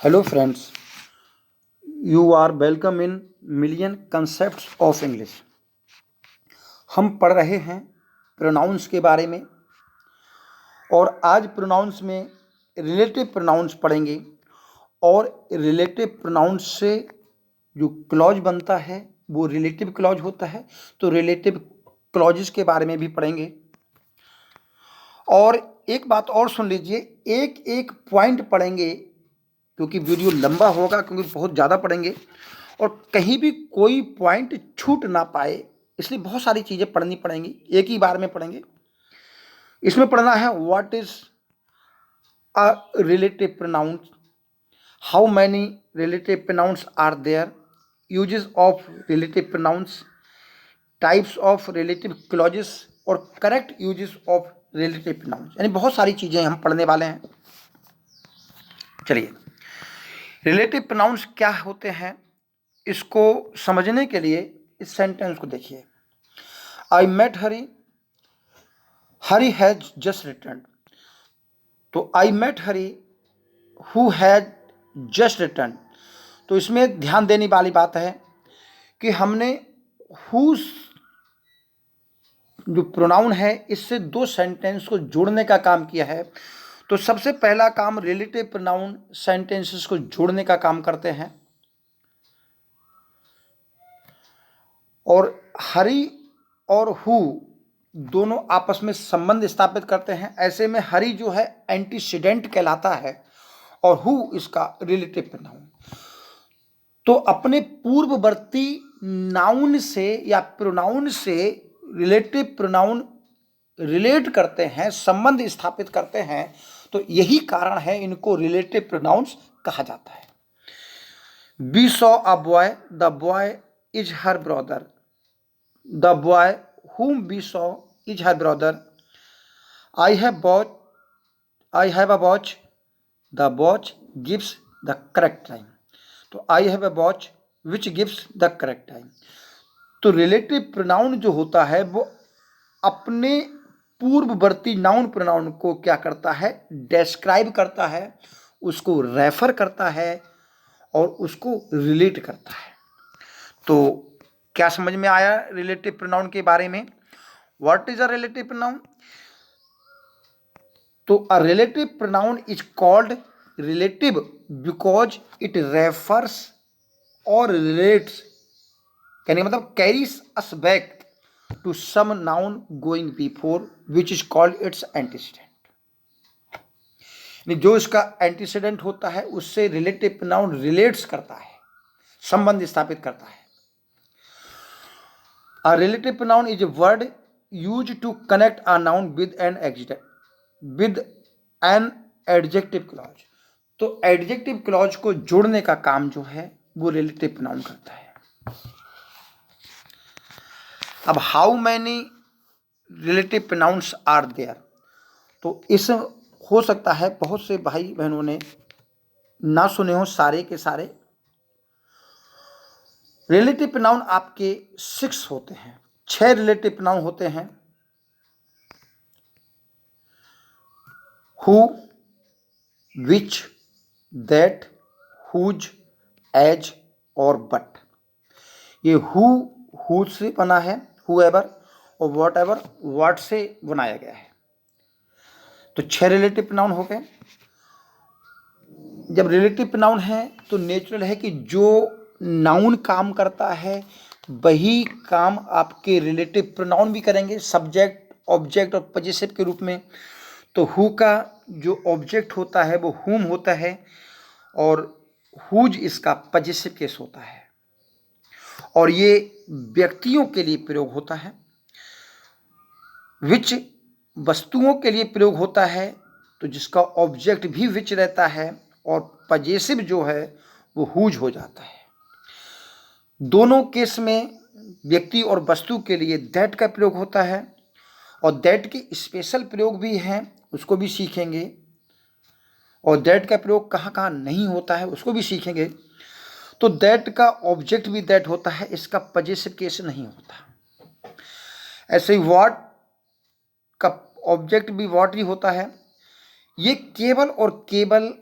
Hello friends, you are welcome in Million Concepts of English। हम पढ़ रहे हैं प्रोनाउंस के बारे में और आज प्रोनाउंस में रिलेटिव प्रोनाउंस पढ़ेंगे और रिलेटिव प्रोनाउंस से जो क्लॉज बनता है वो रिलेटिव क्लॉज होता है। तो रिलेटिव क्लॉजेस के बारे में भी पढ़ेंगे। और एक बात और सुन लीजिए, एक एक पॉइंट पढ़ेंगे क्योंकि वीडियो लंबा होगा, क्योंकि बहुत ज़्यादा पढ़ेंगे और कहीं भी कोई पॉइंट छूट ना पाए, इसलिए बहुत सारी चीज़ें पढ़नी पड़ेंगी, एक ही बार में पढ़ेंगे। इसमें पढ़ना है what is a relative pronoun, how many relative pronouns are there, uses of relative pronouns, types of relative clauses और correct uses of relative pronouns, यानी बहुत सारी चीज़ें हम पढ़ने वाले हैं। चलिए, रिलेटिव प्रोनाउंस क्या होते हैं इसको समझने के लिए इस सेंटेंस को देखिए। I met Harry, Harry has just return. तो I met Harry who has just return, तो इसमें ध्यान देने वाली बात है कि हमने हु जो प्रोनाउन है इससे दो सेंटेंस को जोड़ने का काम किया है। तो सबसे पहला काम रिलेटिव प्रोनाउन सेंटेंसेस को जोड़ने का काम करते हैं और हरी और हु दोनों आपस में संबंध स्थापित करते हैं। ऐसे में हरी जो है एंटीसीडेंट कहलाता है और हु इसका रिलेटिव प्रोनाउन। तो अपने पूर्ववर्ती नाउन से या प्रोनाउन से रिलेटिव प्रोनाउन रिलेट करते हैं, संबंध स्थापित करते हैं। तो यही कारण है इनको रिलेटिव प्रोनाउंस कहा जाता है। We saw a boy, the boy is her brother, the boy whom we saw is her brother. I have a watch, the watch gives the correct time. तो I have a watch which gives the correct time। तो relative pronoun जो होता है वो अपने पूर्ववर्ती noun pronoun को क्या करता है, डिस्क्राइब करता है, उसको रेफर करता है और उसको रिलेट करता है। तो क्या समझ में आया रिलेटिव प्रोनाउन के बारे में? What is a relative pronoun? तो a relative pronoun is called relative because it refers और रिलेट्स, यानी मतलब carries us back to some noun going before which is called its antecedent. जो इसका एंटीसीडेंट होता है उससे रिलेटिव प्रोनाउन रिलेट्स करता है, संबंध स्थापित करता है। A relative pronoun is a word used to connect a noun with an adjective clause। तो adjective clause को जोड़ने का काम जो है वो relative pronoun करता है। अब how many relative pronouns are there? तो इस हो सकता है बहुत से भाई बहनों ने ना सुने हो सारे के सारे। रिलेटिव प्रोनाउन आपके 6 होते हैं, 6 रिलेटिव प्रोनाउन होते हैं। Who, which, that, whose, as और बट। ये हु से बना है, हुएवर और व्हाटएवर व्हाट से बनाया गया है। तो 6 रिलेटिव प्रोनाउन हो गए। जब रिलेटिव प्रोनाउन है तो नेचुरल है कि जो नाउन काम करता है वही काम आपके रिलेटिव प्रोनाउन भी करेंगे, सब्जेक्ट, ऑब्जेक्ट और पजेसिव के रूप में। तो हु का जो ऑब्जेक्ट होता है वो हुम होता है और हुज इसका पजेसिव केस होता है और ये व्यक्तियों के लिए प्रयोग होता है। विच वस्तुओं के लिए प्रयोग होता है, तो जिसका ऑब्जेक्ट भी विच रहता है और पजेसिव जो है वो हुज हो जाता है। दोनों केस में व्यक्ति और वस्तु के लिए दैट का प्रयोग होता है और दैट के स्पेशल प्रयोग भी हैं, उसको भी सीखेंगे। और दैट का प्रयोग कहाँ कहाँ नहीं होता है उसको भी सीखेंगे। तो दैट का ऑब्जेक्ट भी दैट होता है, इसका पजेसिव केस नहीं होता। ऐसे ही व्हाट का ऑब्जेक्ट भी व्हाट ही होता है। ये केवल और केवल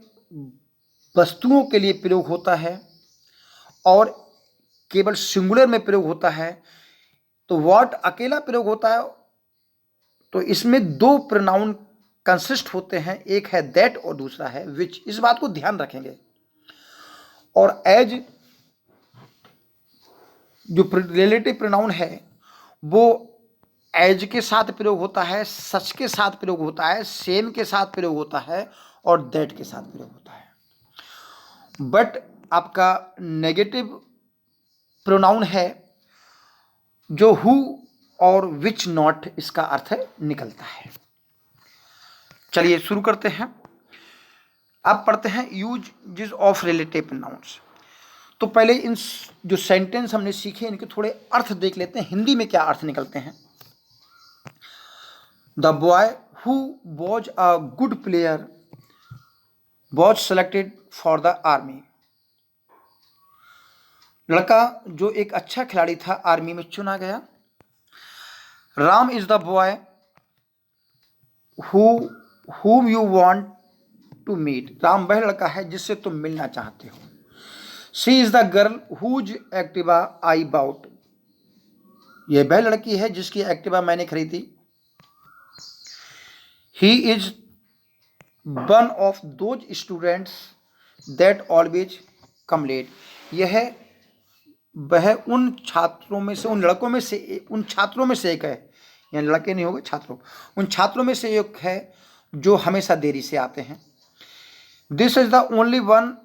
वस्तुओं के लिए प्रयोग होता है और केवल सिंगुलर में प्रयोग होता है। तो व्हाट अकेला प्रयोग होता है, तो इसमें दो प्रोनाउन कंसिस्ट होते हैं, एक है दैट और दूसरा है विच। इस बात को ध्यान रखेंगे। और एज जो रिलेटिव प्रोनाउन है वो एज के साथ प्रयोग होता है, सच के साथ प्रयोग होता है, सेम के साथ प्रयोग होता है और दैट के साथ प्रयोग होता है। बट आपका नेगेटिव प्रोनाउन है जो हु और विच नॉट, इसका अर्थ निकलता है। चलिए शुरू करते हैं। अब पढ़ते हैं यूजेस ऑफ रिलेटिव प्रोनाउंस। तो पहले इन जो सेंटेंस हमने सीखे इनके थोड़े अर्थ देख लेते हैं, हिंदी में क्या अर्थ निकलते हैं। The boy who was a good player was selected for the army. लड़का जो एक अच्छा खिलाड़ी था आर्मी में चुना गया। Ram is the boy whom you want to meet। Ram वह लड़का है जिससे तुम मिलना चाहते हो। She is the girl whose Activa I bought। यह वह लड़की है जिसकी एक्टिवा मैंने खरीदी। He is one of those students that always come late। यह वह उन छात्रों में से, उन लड़कों में से, उन छात्रों में से एक है, यानी लड़के नहीं होंगे, छात्रों, उन छात्रों में से एक है जो हमेशा देरी से आते हैं। This is the only one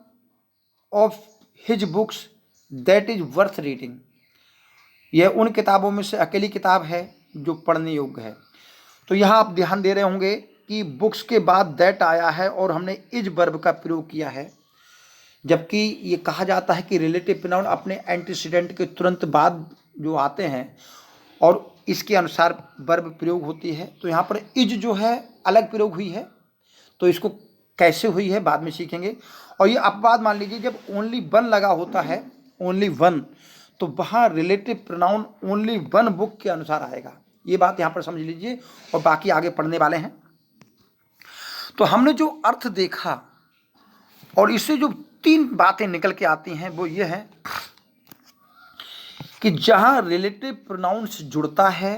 of his books that is worth reading. यह उन किताबों में से अकेली किताब है जो पढ़ने योग्य है। तो यहाँ आप ध्यान दे रहे होंगे कि बुक्स के बाद दैट आया है और हमने इज वर्ब का प्रयोग किया है, जबकि ये कहा जाता है कि रिलेटिव प्रोनाउन अपने एंटीसीडेंट के तुरंत बाद जो आते हैं और इसके अनुसार वर्ब प्रयोग होती है। तो यहाँ पर इज जो है अलग प्रयोग हुई है, तो इसको कैसे हुई है बाद में सीखेंगे। और ये अपवाद मान लीजिए जब ओनली वन लगा होता है, ओनली वन, तो वहाँ relative pronoun only one book के अनुसार आएगा। ये बात यहाँ पर समझ लीजिए और बाकी आगे पढ़ने वाले हैं। तो हमने जो अर्थ देखा और इससे जो तीन बातें निकल के आती हैं वो ये है कि जहाँ रिलेटिव प्रोनाउन से जुड़ता है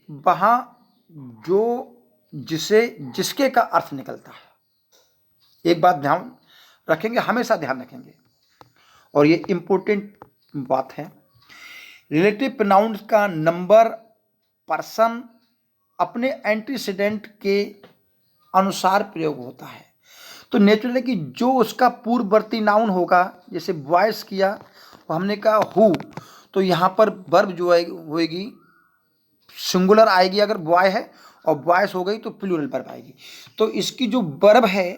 वहाँ जो जिसके का अर्थ निकलता है। एक बात ध्यान रखेंगे, हमेशा ध्यान रखेंगे, और ये इम्पोर्टेंट बात है। रिलेटिव प्रोनाउन का नंबर, पर्सन अपने एंटीसीडेंट के अनुसार प्रयोग होता है। तो नेचुरल है कि जो उसका पूर्ववर्ती नाउन होगा, जैसे बॉयस किया तो हमने कहा हु, तो यहाँ पर वर्ब जो है होएगी सिंगुलर आएगी अगर बॉय है, और बॉयस हो गई तो प्लूरल वर्ब आएगी। तो इसकी जो वर्ब है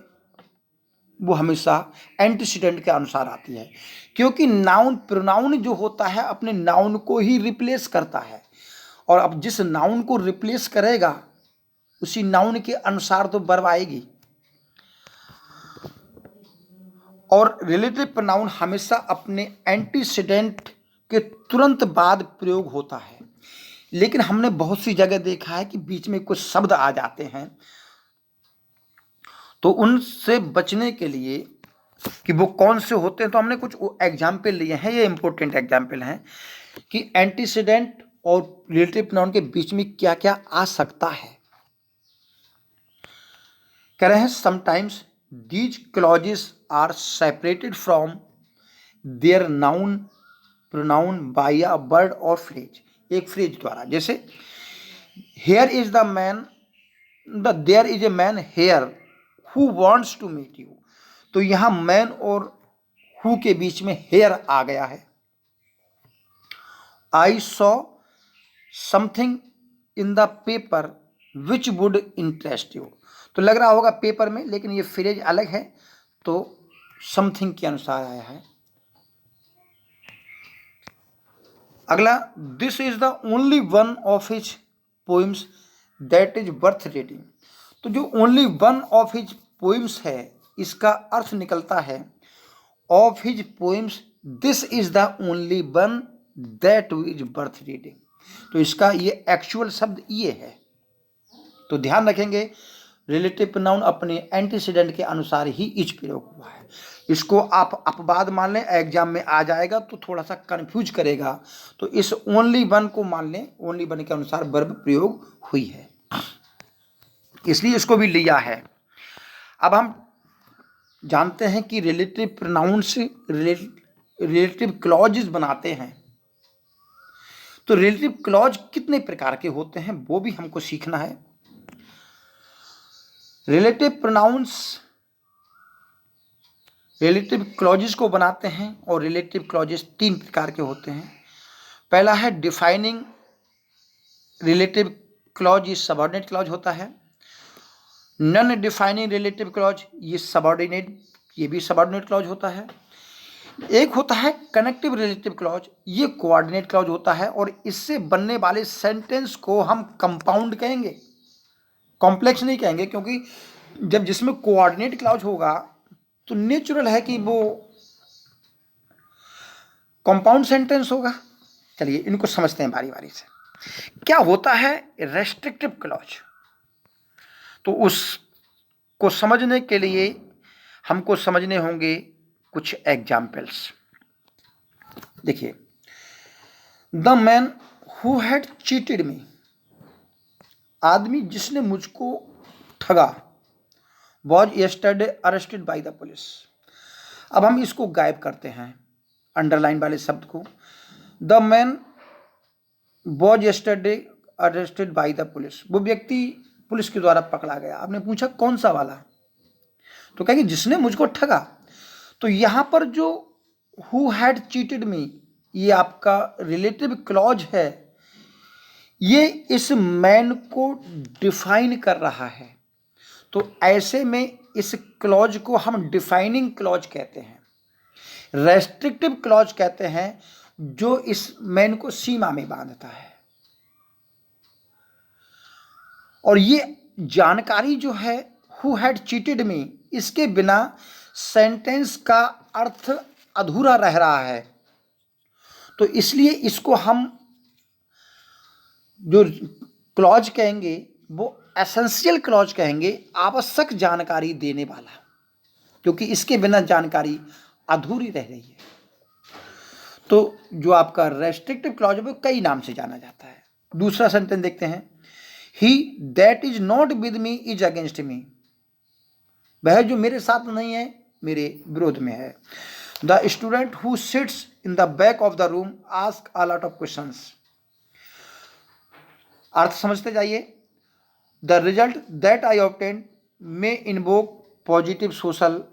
वो हमेशा एंटीसीडेंट के अनुसार आती है, क्योंकि नाउन प्रोनाउन जो होता है अपने नाउन को ही रिप्लेस करता है, और अब जिस नाउन को रिप्लेस करेगा उसी नाउन के अनुसार तो वर्ब आएगी। और रिलेटिव प्रोनाउन हमेशा अपने एंटीसीडेंट के तुरंत बाद प्रयोग होता है। लेकिन हमने बहुत सी जगह देखा है कि बीच में कुछ शब्द आ जाते हैं, तो उनसे बचने के लिए कि वो कौन से होते हैं, तो हमने कुछ एग्जाम्पल लिए हैं। ये इंपॉर्टेंट एग्जाम्पल हैं कि एंटीसीडेंट और रिलेटिव प्रोनाउन के बीच में क्या क्या आ सकता है। कह रहे हैं sometimes these clauses are separated from their noun pronoun by a word और फ्रेज। एक फ्रेज द्वारा, जैसे here is the man, there is a man here who wants to meet you. तो यहाँ मैन और हु के बीच में हेयर आ गया है। I saw something in the paper which would interest you. तो लग रहा होगा पेपर में, लेकिन ये फ्रेज अलग है, तो समथिंग के अनुसार आया है। अगला, this is the only one of his poems that is worth reading. तो जो only one of his poems है, इसका अर्थ निकलता है of his poems this is the only one that is worth reading. तो इसका ये एक्चुअल शब्द ये है। तो ध्यान रखेंगे, रिलेटिव प्रोनाउन अपने एंटीसीडेंट के अनुसार ही इच प्रयोग हुआ है। इसको आप अपवाद मान लें, एग्जाम में आ जाएगा तो थोड़ा सा कंफ्यूज करेगा, तो इस ओनली वन को मान लें, ओनली वन के अनुसार वर्ब प्रयोग हुई है, इसलिए इसको भी लिया है। अब हम जानते हैं कि रिलेटिव प्रोनाउन से रिलेटिव क्लॉजेस बनाते हैं, तो रिलेटिव क्लॉज कितने प्रकार के होते हैं वो भी हमको सीखना है। रिलेटिव प्रोनाउंस रिलेटिव क्लॉजेस को बनाते हैं, और रिलेटिव क्लॉजेस 3 प्रकार के होते हैं। पहला है डिफाइनिंग रिलेटिव क्लॉज, ये सबऑर्डिनेट क्लॉज होता है। नॉन डिफाइनिंग रिलेटिव क्लॉज, ये भी सबऑर्डिनेट क्लॉज होता है। एक होता है कनेक्टिव रिलेटिव क्लॉज, ये कोऑर्डिनेट क्लॉज होता है, और इससे बनने वाले सेंटेंस को हम कंपाउंड कहेंगे, कॉम्प्लेक्स नहीं कहेंगे, क्योंकि जब जिसमें कोऑर्डिनेट क्लॉज होगा तो नेचुरल है कि वो कंपाउंड सेंटेंस होगा। चलिए इनको समझते हैं बारी बारी से। क्या होता है रेस्ट्रिक्टिव क्लॉज, तो उसको समझने के लिए हमको समझने होंगे कुछ एग्जाम्पल्स। देखिए, the man who had cheated मी, आदमी जिसने मुझको ठगा, was yesterday arrested by the police. अब हम इसको गायब करते हैं, अंडरलाइन वाले शब्द को। The man was yesterday arrested by the police, वो व्यक्ति पुलिस के द्वारा पकड़ा गया। आपने पूछा कौन सा वाला, तो कहेंगे जिसने मुझको ठगा। तो यहां पर जो हु हैड चीटेड मी, ये आपका रिलेटिव क्लॉज है, ये इस मैन को डिफाइन कर रहा है, तो ऐसे में इस क्लॉज को हम डिफाइनिंग क्लॉज कहते हैं। रेस्ट्रिक्टिव क्लॉज कहते हैं जो इस मैन को सीमा में बांधता है, और ये जानकारी जो है हु हैड चीटेड मी, इसके बिना सेंटेंस का अर्थ अधूरा रह रहा है, तो इसलिए इसको हम जो क्लॉज कहेंगे वो एसेंशियल क्लॉज कहेंगे, आवश्यक जानकारी देने वाला, क्योंकि इसके बिना जानकारी अधूरी रह रही है। तो जो आपका रेस्ट्रिक्टिव क्लॉज है वो कई नाम से जाना जाता है। दूसरा सेंटेंस देखते हैं, he that is not with me is against me, वह जो मेरे साथ नहीं है मेरे विरोध में है। The student who sits in the back of the room ask a lot of questions. अर्थ समझते जाइए। The result that I obtain may invoke positive social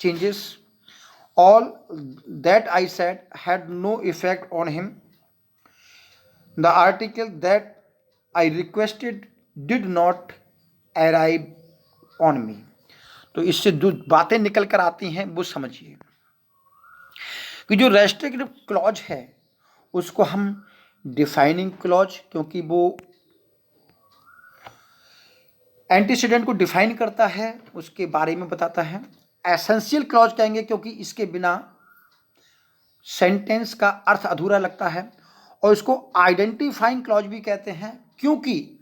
changes, all that I said had no effect on him, the article that I requested did not arrive on me. तो इससे जो बातें निकल कर आती हैं वो समझिए कि जो रेस्ट्रिक्टिव क्लॉज है उसको हम डिफाइनिंग क्लॉज, क्योंकि वो एंटीसीडेंट को डिफाइन करता है, उसके बारे में बताता है। एसेंशियल क्लॉज कहेंगे क्योंकि इसके बिना सेंटेंस का अर्थ अधूरा लगता है, और इसको आइडेंटिफाइंग क्लॉज भी कहते हैं, क्योंकि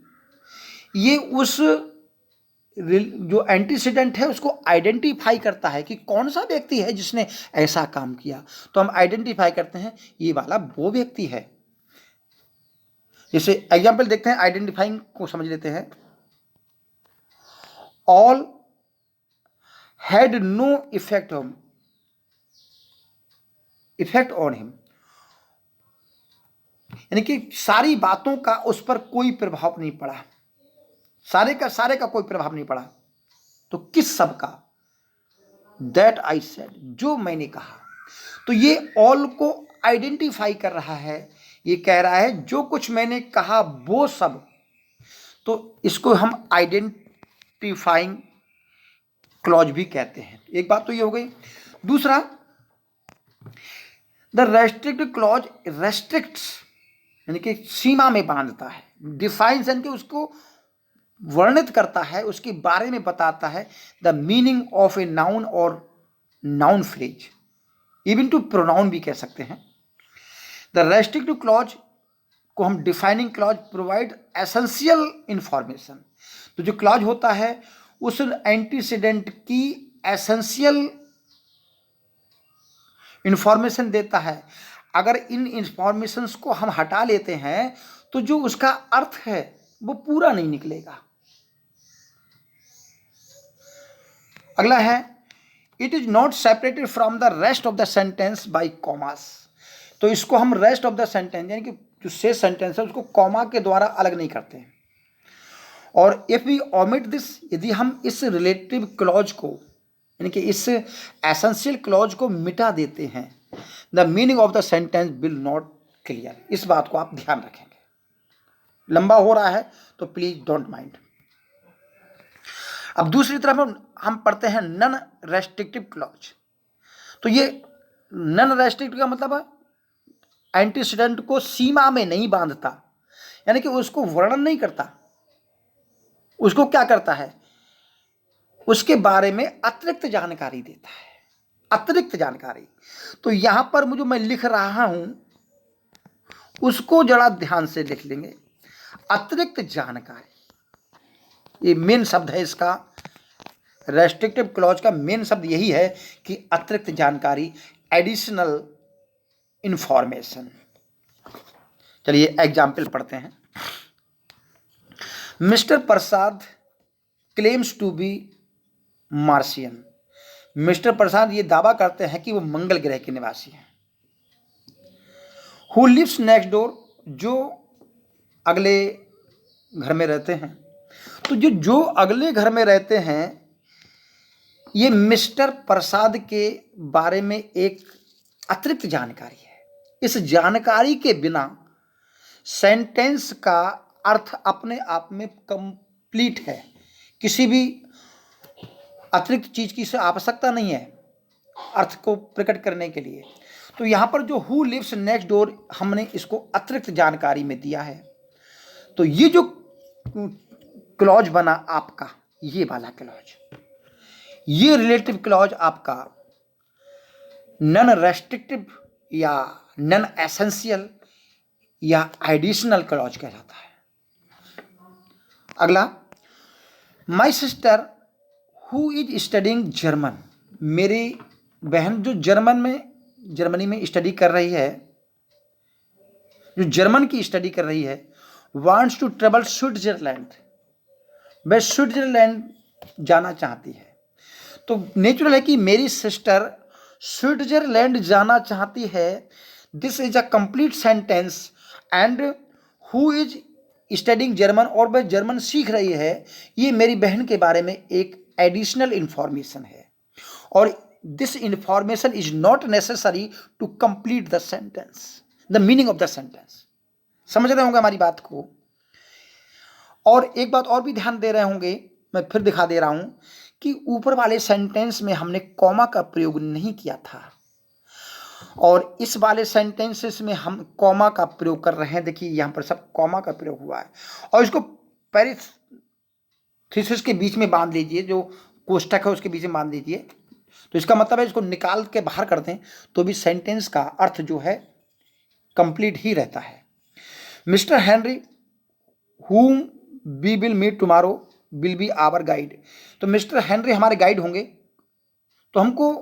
ये उस जो एंटीसीडेंट है उसको आइडेंटिफाई करता है कि कौन सा व्यक्ति है जिसने ऐसा काम किया, तो हम आइडेंटिफाई करते हैं ये वाला वो व्यक्ति है। जैसे एग्जाम्पल देखते हैं, आइडेंटिफाइंग को समझ लेते हैं। All had no effect on him, यानी कि सारी बातों का उस पर कोई प्रभाव नहीं पड़ा, सारे का कोई प्रभाव नहीं पड़ा। तो किस सब का? दैट आई सेड, जो मैंने कहा। तो ये ऑल को आइडेंटिफाई कर रहा है, ये कह रहा है जो कुछ मैंने कहा वो सब, तो इसको हम आइडेंटिफाइंग क्लॉज भी कहते हैं। एक बात तो ये हो गई। दूसरा, द रेस्ट्रिक्टिव क्लॉज रेस्ट्रिक्ट्स, यानी कि सीमा में बांधता है, डिफाइंस यानी कि उसको वर्णित करता है, उसके बारे में बताता है। The meaning of a noun और noun phrase, even to pronoun भी कह सकते हैं। द रेस्ट्रिक्टिव क्लॉज को हम defining clause provide essential information. तो जो क्लॉज होता है उस एंटीसीडेंट की एसेंशियल इंफॉर्मेशन देता है। अगर इन इंफॉर्मेशंस को हम हटा लेते हैं तो जो उसका अर्थ है वो पूरा नहीं निकलेगा। अगला है, it is not separated from the rest of the sentence by commas. तो इसको हम रेस्ट ऑफ द सेंटेंस यानी कि जो शेष सेंटेंस है उसको कॉमा के द्वारा अलग नहीं करते हैं। और इफ वी ओमिट दिस, यदि हम इस रिलेटिव क्लॉज को यानी कि इस एसेंशियल क्लॉज को मिटा देते हैं, the meaning of the sentence will not clear. इस बात को आप ध्यान रखेंगे। लंबा हो रहा है तो प्लीज डोंट माइंड। अब दूसरी तरफ हम पढ़ते हैं नॉन रेस्ट्रिक्टिव क्लॉज। तो ये नॉन रेस्ट्रिक्टिव का मतलब है एंटीसीडेंट को सीमा में नहीं बांधता, यानी कि उसको वर्णन नहीं करता। उसको क्या करता है, उसके बारे में अतिरिक्त जानकारी देता है, अतिरिक्त जानकारी। तो यहां पर मुझे मैं लिख रहा हूं उसको जरा ध्यान से लिख लेंगे। अतिरिक्त जानकारी, ये मेन शब्द है इसका। रेस्ट्रिक्टिव क्लॉज का मेन शब्द यही है कि अतिरिक्त जानकारी, एडिशनल इंफॉर्मेशन। चलिए एग्जाम्पल पढ़ते हैं। Mister Prasad claims to be Martian. Mister Prasad ये दावा करते हैं कि वो मंगल ग्रह के निवासी हैं। हु लिव्स नेक्स्ट डोर, जो अगले घर में रहते हैं। तो जो अगले घर में रहते हैं ये मिस्टर प्रसाद के बारे में एक अतिरिक्त जानकारी है। इस जानकारी के बिना सेंटेंस का अर्थ अपने आप में कंप्लीट है। किसी भी अतिरिक्त चीज की से आवश्यकता नहीं है अर्थ को प्रकट करने के लिए। तो यहां पर जो हु लिव्स नेक्स्ट डोर हमने इसको अतिरिक्त जानकारी में दिया है। तो ये जो क्लॉज बना आपका, ये वाला क्लॉज, ये रिलेटिव क्लॉज आपका नॉन रेस्ट्रिक्टिव या नॉन एसेंशियल या एडिशनल क्लॉज कहलाता है। अगला, माई sister who is studying German. मेरी बहन जो जर्मनी में स्टडी कर रही है, जो जर्मन की स्टडी कर रही है, वांट्स टू ट्रेवल स्विट्जरलैंड। वह स्विट्जरलैंड जाना चाहती है। तो नेचुरल है कि मेरी सिस्टर स्विट्जरलैंड जाना चाहती है। This is a complete sentence and who is studying German, और वह जर्मन सीख रही है, ये मेरी बहन के बारे में एक एडिशनल इंफॉर्मेशन है। और this information is not necessary to complete the sentence, the meaning of the sentence. समझ रहे होंगे हमारी बात को। और एक बात और भी ध्यान दे रहे होंगे, मैं फिर दिखा दे रहा हूं कि ऊपर वाले सेंटेंस में हमने कॉमा का प्रयोग नहीं किया था और इस वाले सेंटेंसेस में हम कॉमा का प्रयोग कर रहे हैं। देखिए यहां पर सब कॉमा का प्रयोग हुआ है और इसको पैरेंथेसिस के बीच में बांध लीजिए, जो कोष्ठक है उसके बीच में बांध लीजिए। तो इसका मतलब है इसको निकाल के बाहर कर दें तो भी सेंटेंस का अर्थ जो है कंप्लीट ही रहता है। Mister Henry whom we will meet tomorrow will be our guide। तो मिस्टर हेनरी हमारे गाइड होंगे। तो हमको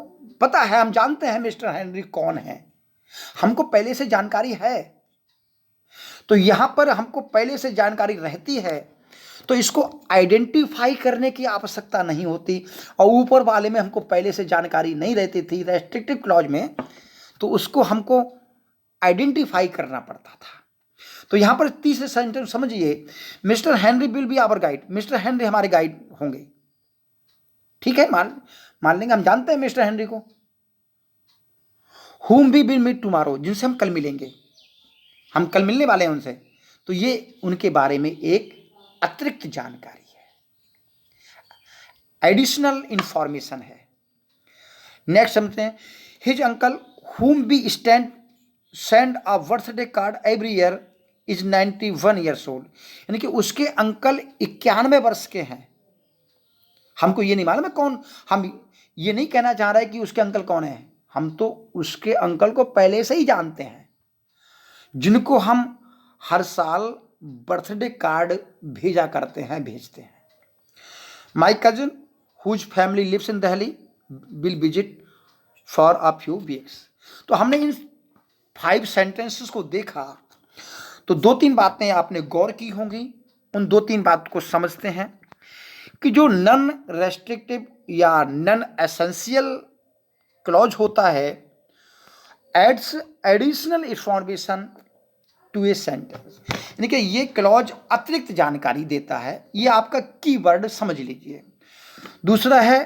पता है, हम जानते हैं मिस्टर हेनरी कौन है, हमको पहले से जानकारी है। तो यहां पर हमको पहले से जानकारी रहती है तो इसको आइडेंटिफाई करने की आवश्यकता नहीं होती। और ऊपर वाले में हमको पहले से जानकारी नहीं रहती थी रेस्ट्रिक्टिव क्लॉज में, तो उसको हमको आइडेंटिफाई करना पड़ता था। तो यहां पर तीसरे सेंटेंस समझिए, mister Henry will be our guide. Mister Henry हमारे गाइड होंगे। ठीक है, मान लेंगे हम जानते हैं मिस्टर हेनरी को। whom we will meet tomorrow, जिनसे हम कल मिलेंगे, हम कल मिलने वाले हैं उनसे। तो ये उनके बारे में एक अतिरिक्त जानकारी है, एडिशनल इंफॉर्मेशन है। नेक्स्ट समझते हैं, his uncle whom we send a birthday card every year is 91 years old। यानी कि उसके अंकल 91 वर्ष के हैं। हमको ये नहीं मालूम है कौन, हम ये नहीं कहना चाह रहे कि उसके अंकल कौन है, हम तो उसके अंकल को पहले से ही जानते हैं, जिनको हम हर साल बर्थडे कार्ड भेजते हैं। My cousin whose family lives in Delhi will visit for a few weeks. तो हमने इन 5 सेंटेंसेस को देखा, तो 2-3 बातें आपने गौर की होंगी। उन 2-3 बात को समझते हैं कि जो नॉन रेस्ट्रिक्टिव या नॉन एसेंशियल क्लॉज होता है adds additional information to a sentence, यानी कि ये क्लॉज अतिरिक्त जानकारी देता है। ये आपका कीवर्ड समझ लीजिए। दूसरा है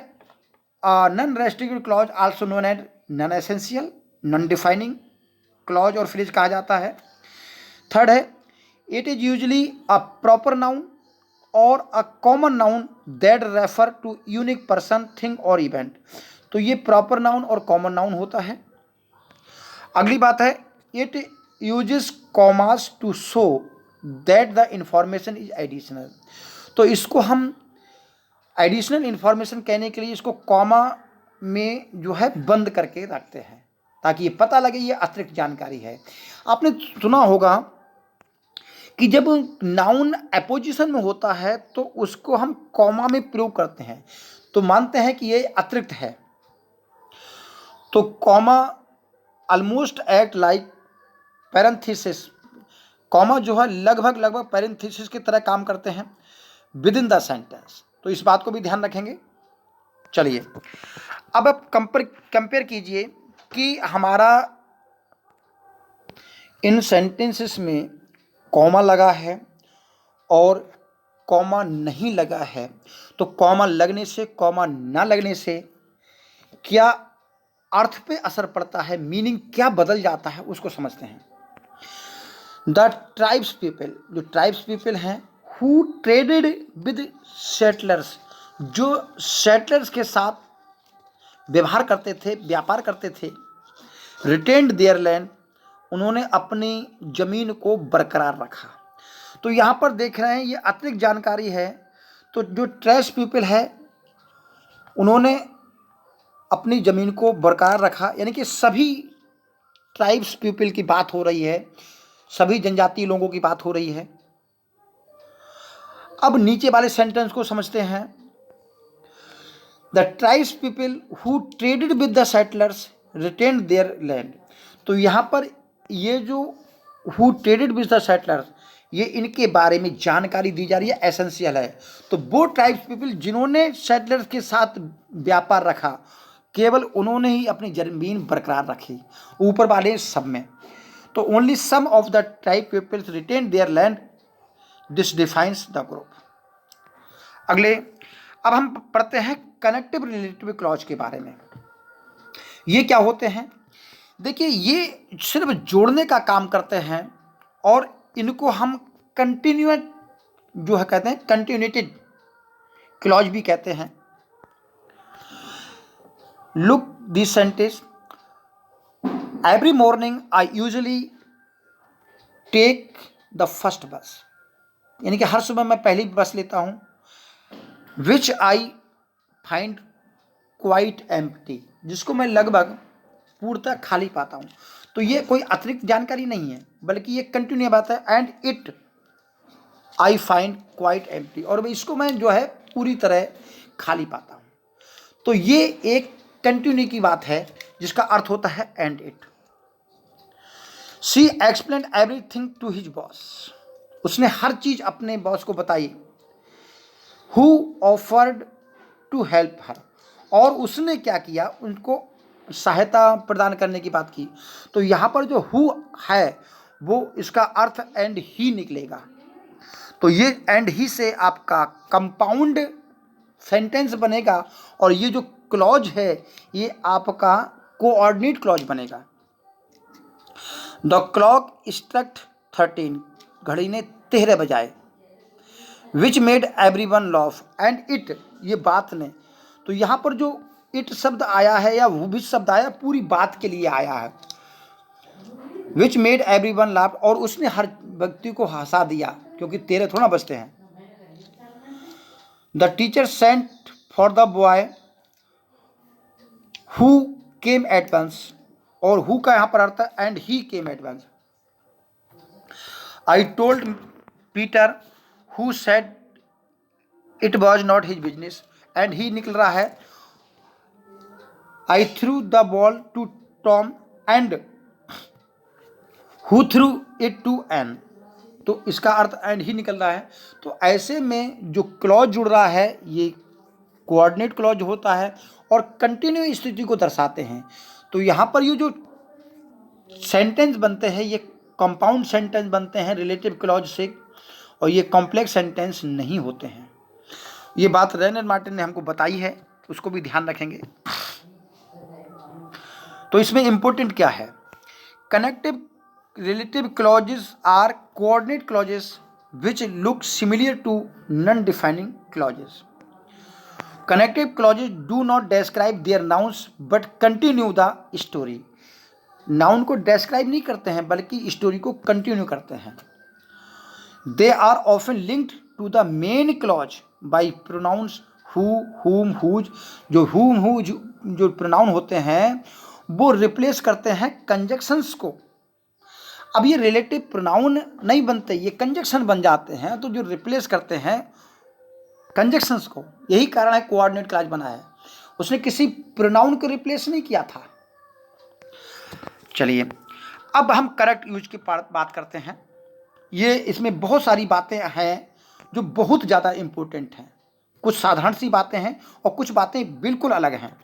non restrictive clause also known as non essential, non defining clause और फ्रेज कहा जाता है। थर्ड है it is usually a proper noun और a common noun that refer to unique person, thing और इवेंट। तो ये प्रॉपर नाउन और कॉमन नाउन होता है। अगली बात है it uses commas to show that the information is additional. तो इसको हम एडिशनल इंफॉर्मेशन कहने के लिए इसको कॉमा में जो है बंद करके रखते हैं ताकि ये पता लगे ये अतिरिक्त जानकारी है। आपने सुना होगा कि जब नाउन अपोजिशन में होता है तो उसको हम कॉमा में प्रयोग करते हैं, तो मानते हैं कि ये अतिरिक्त है। तो comma almost act like parenthesis, comma जो है लगभग पैरेंथेसिस की तरह काम करते हैं विद इन द सेंटेंस। तो इस बात को भी ध्यान रखेंगे। चलिए अब आप कंपेयर कीजिए कि हमारा इन सेंटेंसेस में कॉमा लगा है और कॉमा नहीं लगा है। तो कॉमा लगने से कॉमा ना लगने से क्या अर्थ पे असर पड़ता है, मीनिंग क्या बदल जाता है, उसको समझते हैं। द ट्राइब्स पीपल, जो ट्राइब्स पीपल हैं हु ट्रेडेड विद सेटलर्स, जो सेटलर्स के साथ व्यवहार करते थे, व्यापार करते थे, रिटेन्ड देयर लैंड, उन्होंने अपनी जमीन को बरकरार रखा। तो यहाँ पर देख रहे हैं ये अतिरिक्त जानकारी है। तो जो ट्रैश पीपल है उन्होंने अपनी ज़मीन को बरकरार रखा, यानी कि सभी ट्राइब्स पीपल की बात हो रही है, सभी जनजातीय लोगों की बात हो रही है। अब नीचे वाले सेंटेंस को समझते हैं। The tribes people who traded with the settlers retained there land. तो यहाँ पर ये जो who traded with the settlers, ये इनके बारे में जानकारी दी जा रही है, एसेंशियल है। तो वो ट्राइब्स पीपल जिन्होंने सेटलर्स के साथ व्यापार रखा, केवल उन्होंने ही अपनी जमीन बरकरार रखी, ऊपर वाले सब में। तो only some of the tribe peoples retain their land, this defines the group. अगले अब हम पढ़ते हैं कनेक्टिव रिलेटिव क्लॉज के बारे में। ये क्या होते हैं? देखिए ये सिर्फ जोड़ने का काम करते हैं और इनको हम कंटिन्यूट जो है कहते हैं, कंटिन्यूटेड क्लॉज भी कहते हैं। Look this sentence, every morning I usually take the first bus, यानी कि हर सुबह मैं पहली बस लेता हूँ। विच आई फाइंड क्वाइट एम्प्टी, जिसको मैं लगभग पूर्णतः खाली पाता हूँ। तो ये कोई अतिरिक्त जानकारी नहीं है बल्कि ये कंटिन्यू बात है। And it I find quite empty, और इसको मैं जो है पूरी तरह खाली पाता हूँ। तो ये एक कंटिन्यू की बात है जिसका अर्थ होता है and it. She explain everything to his boss, उसने हर चीज अपने बॉस को बताई। Who offered to help her, और उसने क्या किया, उनको सहायता प्रदान करने की बात की। तो यहाँ पर जो हु है वो इसका अर्थ एंड ही निकलेगा। तो ये एंड ही से आपका कंपाउंड सेंटेंस बनेगा और ये जो क्लॉज है ये आपका कोऑर्डिनेट क्लॉज बनेगा। द क्लॉक स्ट्रक 13, घड़ी ने 13 बजाए। Which made everyone loaf and it, ये बात ने। तो यहाँ पर जो इट शब्द आया है या वो भी शब्द आया पूरी बात के लिए आया है। विच मेड एवरीवन लाफ, और उसने हर व्यक्ति को हंसा दिया, क्योंकि 13 थोड़ा बजते हैं। The teacher sent for the boy who came at once, और हु का यहाँ पर अर्थ है and he came at once. I told Peter who said it was not his business, and he निकल रहा है I threw the ball to Tom and who threw it to Ann. तो इसका अर्थ एंड ही निकल रहा है। तो ऐसे में जो क्लॉज जुड़ रहा है ये कोऑर्डिनेट क्लॉज होता है और कंटिन्यू स्थिति को दर्शाते हैं। तो यहाँ पर ये जो सेंटेंस बनते हैं ये कंपाउंड सेंटेंस बनते हैं रिलेटिव क्लॉज से, और ये कॉम्प्लेक्स सेंटेंस नहीं होते हैं। ये बात रेनर मार्टिन ने हमको बताई है, उसको भी ध्यान रखेंगे। तो इसमें इंपॉर्टेंट क्या है, connective relative clauses are coordinate clauses which look similar to non defining clauses. Connective clauses do not describe their nouns but continue the story. Noun को डिस्क्राइब नहीं करते हैं बल्कि स्टोरी को कंटिन्यू करते हैं। They are often linked to the main clause by pronouns who, whom, whose. जो whom, whose जो प्रोनाउन होते हैं वो रिप्लेस करते हैं कंजक्शंस को। अब ये रिलेटिव प्रोनाउन नहीं बनते, ये कंजक्शन बन जाते हैं, तो जो रिप्लेस करते हैं कंजक्शंस को, यही कारण है कोऑर्डिनेट क्लॉज बना है। उसने किसी प्रोनाउन को रिप्लेस नहीं किया था। चलिए अब हम करेक्ट यूज की बात करते हैं। ये इसमें बहुत सारी बातें हैं जो बहुत ज़्यादा इम्पोर्टेंट हैं। कुछ साधारण सी बातें हैं और कुछ बातें बिल्कुल अलग हैं।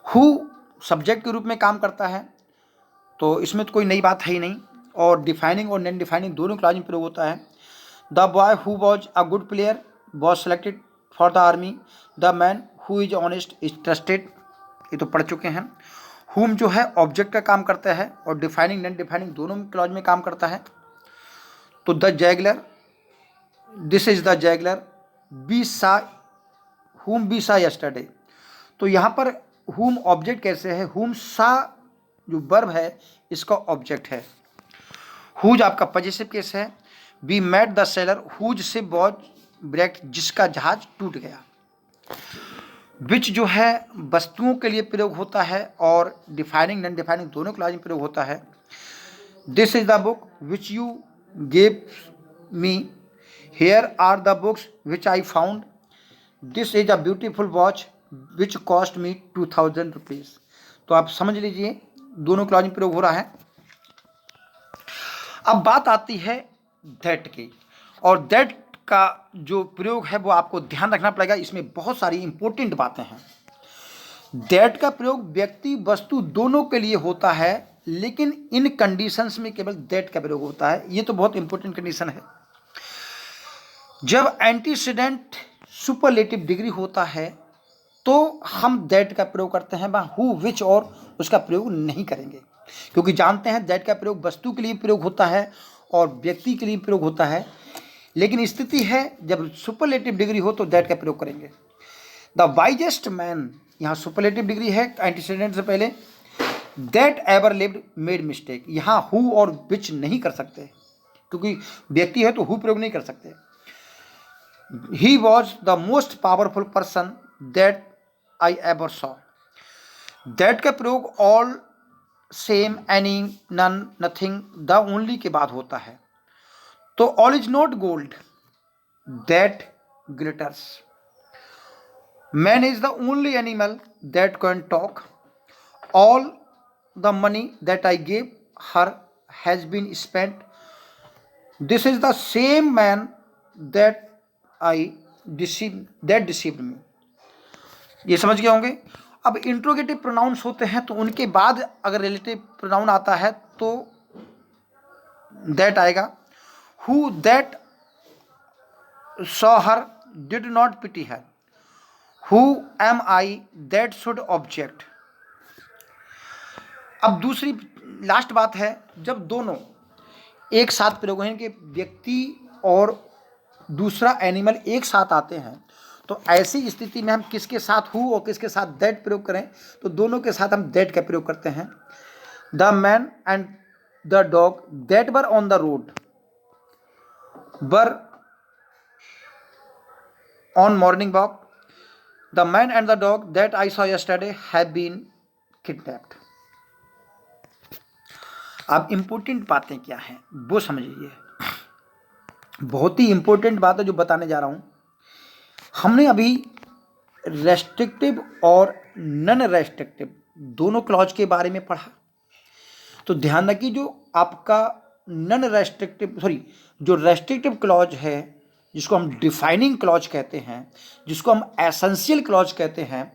हु सब्जेक्ट के रूप में काम करता है, तो इसमें तो कोई नई बात है ही नहीं, और डिफाइनिंग और नॉन डिफाइनिंग दोनों क्लॉज में प्रयोग होता है। The boy who was a good player was selected for the army. The man who is honest is trusted, ये तो पढ़ चुके हैं। हुम जो है ऑब्जेक्ट का काम करता है और डिफाइनिंग नॉन डिफाइनिंग दोनों क्लॉज में काम करता है। तो the juggler, this is the juggler, बी सा हुम बी सा यस्टरडे। तो यहाँ पर हुम ऑब्जेक्ट कैसे है, हुम सा जो वर्ब है इसका ऑब्जेक्ट है। हुज आपका पॉजिटिव केस है। We met the sailor, whose से वॉज ब्रेक्ट, जिसका जहाज टूट गया। विच जो है वस्तुओं के लिए प्रयोग होता है और डिफाइनिंग नॉन डिफाइनिंग दोनों क्लॉज में प्रयोग होता है। This is the book which you gave me, here are the books which I found. This is a beautiful watch which cost me 2000 rupees. तो आप समझ लीजिए दोनों क्लॉज में प्रयोग हो रहा है। अब बात आती है दैट की, और दैट का जो प्रयोग है वो आपको ध्यान रखना पड़ेगा। इसमें बहुत सारी इंपॉर्टेंट बातें हैं। दैट का प्रयोग व्यक्ति वस्तु दोनों के लिए होता है, लेकिन इन कंडीशंस में केवल दैट का प्रयोग होता है। ये तो बहुत इंपॉर्टेंट कंडीशन है। जब एंटीसीडेंट सुपरलेटिव डिग्री होता है तो हम दैट का प्रयोग करते हैं, वहाँ हु, विच और उसका प्रयोग नहीं करेंगे, क्योंकि जानते हैं दैट का प्रयोग वस्तु के लिए प्रयोग होता है और व्यक्ति के लिए प्रयोग होता है। लेकिन स्थिति है जब सुपरलेटिव डिग्री हो तो दैट का प्रयोग करेंगे। द वाइजेस्ट मैन, यहाँ सुपरलेटिव डिग्री है एंटीसीडेंट से पहले। That ever lived made mistake, यहाँ हु और विच नहीं कर सकते, क्योंकि व्यक्ति है तो हु प्रयोग नहीं कर सकते। He was the most powerful person that I ever saw. That का प्रयोग all, same, any, none, nothing, the only के बाद होता है। तो all is not gold that glitters. Man is the only animal that can talk. All the money that I gave her has been spent. This is the same man that I deceived me. ये समझ गए होंगे। अब interrogative pronounce होते हैं तो उनके बाद अगर रिलेटिव प्रोनाउन आता है तो दैट आएगा। Who that saw her did not pity her. Who am I that should object. अब दूसरी लास्ट बात है, जब दोनों एक साथ प्रयोग हैं कि व्यक्ति और दूसरा एनिमल एक साथ आते हैं, तो ऐसी स्थिति में हम किसके साथ हु और किसके साथ दैट प्रयोग करें, तो दोनों के साथ हम दैट का प्रयोग करते हैं। The man and the dog that were on the road were on morning walk. The man and the dog that I saw yesterday have been kidnapped. अब इंपॉर्टेंट बातें क्या हैं वो समझिए। बहुत ही इंपॉर्टेंट बात है जो बताने जा रहा हूं। हमने अभी रेस्ट्रिक्टिव और नॉन रेस्ट्रिक्टिव दोनों क्लॉज के बारे में पढ़ा। तो ध्यान रखिए, जो आपका नॉन रेस्ट्रिक्टिव जो रेस्ट्रिक्टिव क्लॉज है, जिसको हम डिफाइनिंग क्लॉज कहते हैं, जिसको हम एसेंशियल क्लॉज कहते हैं,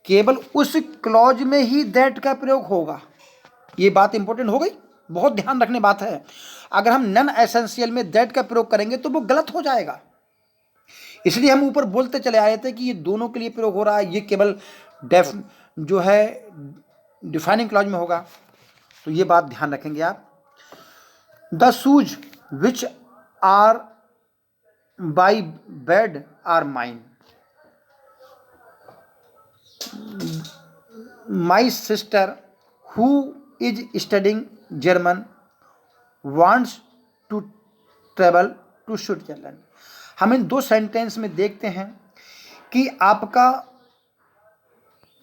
केवल उस क्लॉज में ही दैट का प्रयोग होगा। ये बात इंपॉर्टेंट हो गई, बहुत ध्यान रखने बात है। अगर हम नॉन एसेंशियल में दैट का प्रयोग करेंगे तो वो गलत हो जाएगा। इसलिए हम ऊपर बोलते चले आए थे कि ये दोनों के लिए प्रयोग हो रहा है, ये केवल जो है डिफाइनिंग क्लॉज में होगा। तो ये बात ध्यान रखेंगे आप। The shoes which are by bed are mine, my sister who is studying German wants to travel to Switzerland. हम इन दो सेंटेंस में देखते हैं कि आपका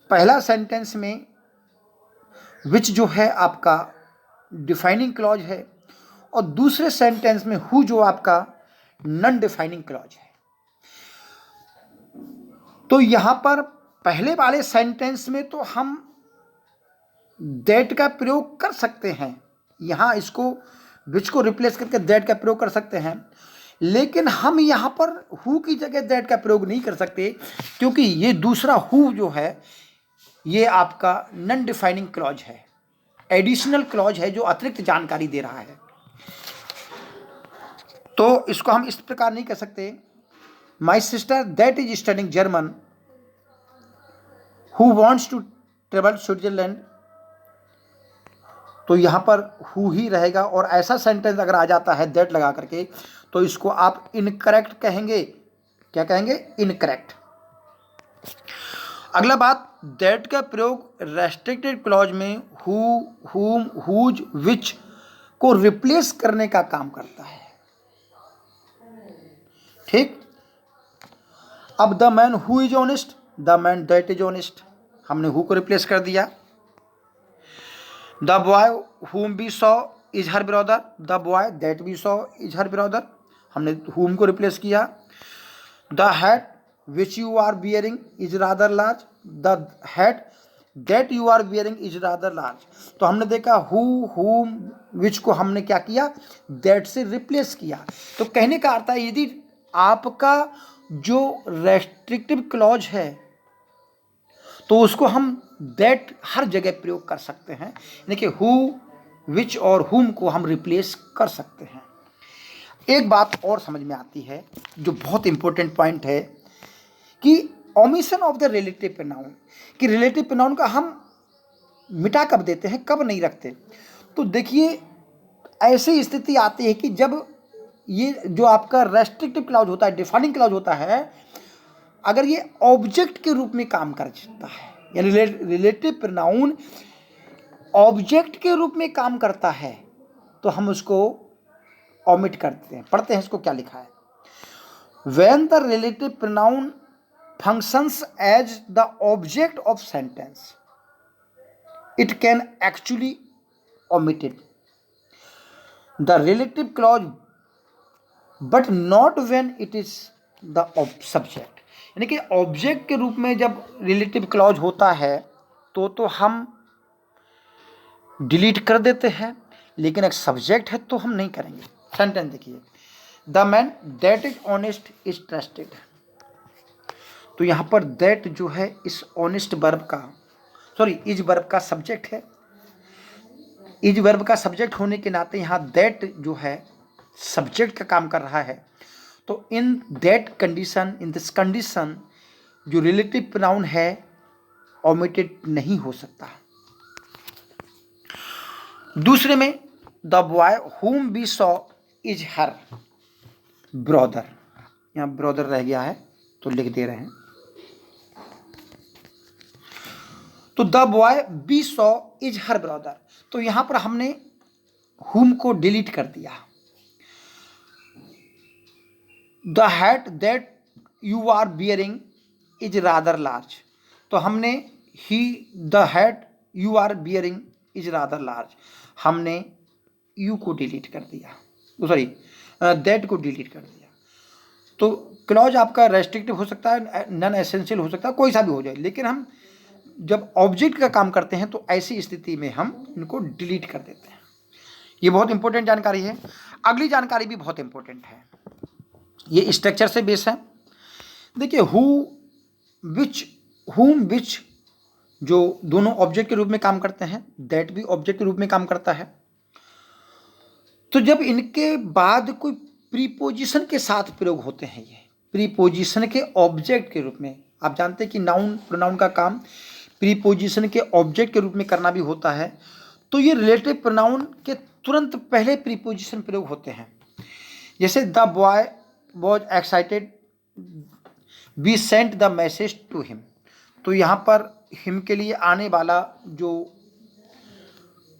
पहला सेंटेंस में विच जो है आपका डिफाइनिंग क्लॉज है, और दूसरे सेंटेंस में हु जो आपका नॉन डिफाइनिंग क्लॉज है। तो यहां पर पहले वाले सेंटेंस में तो हम दैट का प्रयोग कर सकते हैं, यहां इसको विच को रिप्लेस करके दैट का प्रयोग कर सकते हैं, लेकिन हम यहां पर हु की जगह दैट का प्रयोग नहीं कर सकते, क्योंकि ये दूसरा हु जो है ये आपका नॉन डिफाइनिंग क्लॉज है, एडिशनल क्लॉज है जो अतिरिक्त जानकारी दे रहा है। तो इसको हम इस प्रकार नहीं कह सकते, my sister that is studying German who wants to travel Switzerland. तो यहां पर हु ही रहेगा, और ऐसा सेंटेंस अगर आ जाता है दैट लगा करके तो इसको आप इनकरेक्ट कहेंगे। क्या कहेंगे? इनकरेक्ट। अगला बात, दैट का प्रयोग रेस्ट्रिक्टेड क्लॉज में हु, हुम, हुज, विच को रिप्लेस करने का काम करता है। ठीक। अब the man who is honest, the man that is honest, हमने हु को रिप्लेस कर दिया। The boy whom we saw is her brother, the boy that we saw is her brother, हमने हुम को रिप्लेस किया। The hat which you are bearing is rather large, the hat that you are bearing is rather large. तो हमने देखा who, हुम, विच को हमने क्या किया? दैट से रिप्लेस किया। तो कहने का अर्थ है, यदि आपका जो रेस्ट्रिक्टिव क्लॉज है तो उसको हम दैट हर जगह प्रयोग कर सकते हैं, यानी कि हु, विच और हुम को हम रिप्लेस कर सकते हैं। एक बात और समझ में आती है जो बहुत इंपॉर्टेंट पॉइंट है कि omission of the relative pronoun, कि रिलेटिव प्रोनाउन का हम मिटा कब देते हैं, कब नहीं रखते। तो देखिए, ऐसी स्थिति आती है कि जब ये जो आपका रेस्ट्रिक्टिव क्लॉज होता है, डिफाइनिंग क्लॉज होता है, अगर ये ऑब्जेक्ट के रूप में काम कर सकता है, यानी रिलेटिव प्रोनाउन ऑब्जेक्ट के रूप में काम करता है, तो हम उसको ओमिट कर देते हैं। पढ़ते हैं इसको क्या लिखा है। When the relative pronoun functions as the object of sentence it can actually omitted the relative clause but not when it is the subject। यानी कि ऑब्जेक्ट के रूप में जब रिलेटिव क्लॉज होता है तो हम डिलीट कर देते हैं, लेकिन एक सब्जेक्ट है तो हम नहीं करेंगे। सेंटेंस देखिए, the man that is honest is trusted. तो यहां पर दैट जो है इस ऑनेस्ट वर्ब का इज वर्ब का सब्जेक्ट है। इज वर्ब का सब्जेक्ट होने के नाते यहाँ दैट जो है सब्जेक्ट का काम कर रहा है। तो in that condition, in this condition, जो रिलेटिव प्रोनाउन है ओमिटेड नहीं हो सकता। दूसरे में, the boy whom we saw is her brother, यहाँ ब्रदर रह गया है तो लिख दे रहे हैं। तो the boy we saw is her brother, तो यहां पर हमने हुम को डिलीट कर दिया। The hat that you are bearing is rather large, तो हमने ही, the hat you are bearing is rather large, हमने यू को डिलीट कर दिया। दैट को डिलीट कर दिया। तो क्लॉज आपका रेस्ट्रिक्टिव हो सकता है, नॉन एसेंशियल हो सकता है, कोई सा भी हो जाए, लेकिन हम जब ऑब्जेक्ट का काम करते हैं तो ऐसी स्थिति में हम इनको डिलीट कर देते हैं। ये बहुत इंपॉर्टेंट जानकारी है। अगली जानकारी भी बहुत इंपॉर्टेंट है, ये स्ट्रक्चर से बेस है। देखिए हु, विच, हुम, विच जो दोनों ऑब्जेक्ट के रूप में काम करते हैं, दैट भी ऑब्जेक्ट के रूप में काम करता है। तो जब इनके बाद कोई प्रीपोजिशन के साथ प्रयोग होते हैं, ये प्रीपोजिशन के ऑब्जेक्ट के रूप में, आप जानते हैं कि नाउन प्रोनाउन का काम प्रीपोजिशन के ऑब्जेक्ट के रूप में करना भी होता है। तो ये रिलेटिव प्रोनाउन के तुरंत पहले प्रीपोजिशन प्रयोग होते हैं। जैसे the boy was excited, we sent the message to him. तो यहाँ पर हिम के लिए आने वाला जो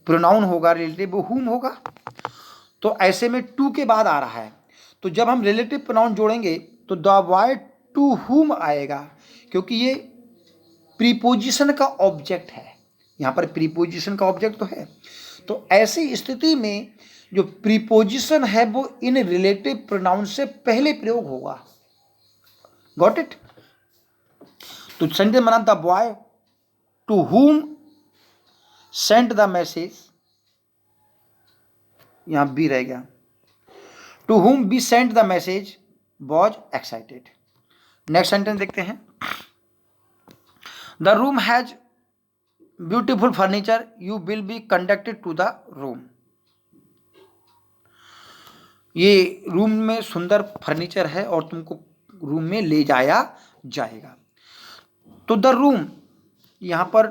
प्रोनाउन होगा रिलेटिव वो हुम होगा। तो ऐसे में टू के बाद आ रहा है, तो जब हम रिलेटिव प्रोनाउन जोड़ेंगे तो द बॉय टू हुम आएगा, क्योंकि ये प्रीपोजिशन का ऑब्जेक्ट है। यहाँ पर प्रीपोजिशन का ऑब्जेक्ट तो है। तो ऐसी स्थिति में जो प्रीपोजिशन है वो इन रिलेटिव प्रोनाउन से पहले प्रयोग होगा। Got it? तो सेंटेंस बना the boy to whom sent the message, यहां बी रह गया, to whom be sent the message was excited. Next sentence देखते हैं, the room has beautiful furniture, you will be conducted to the room. ये room में सुंदर furniture है और तुमको रूम में ले जाया जाएगा। तो द रूम यहां पर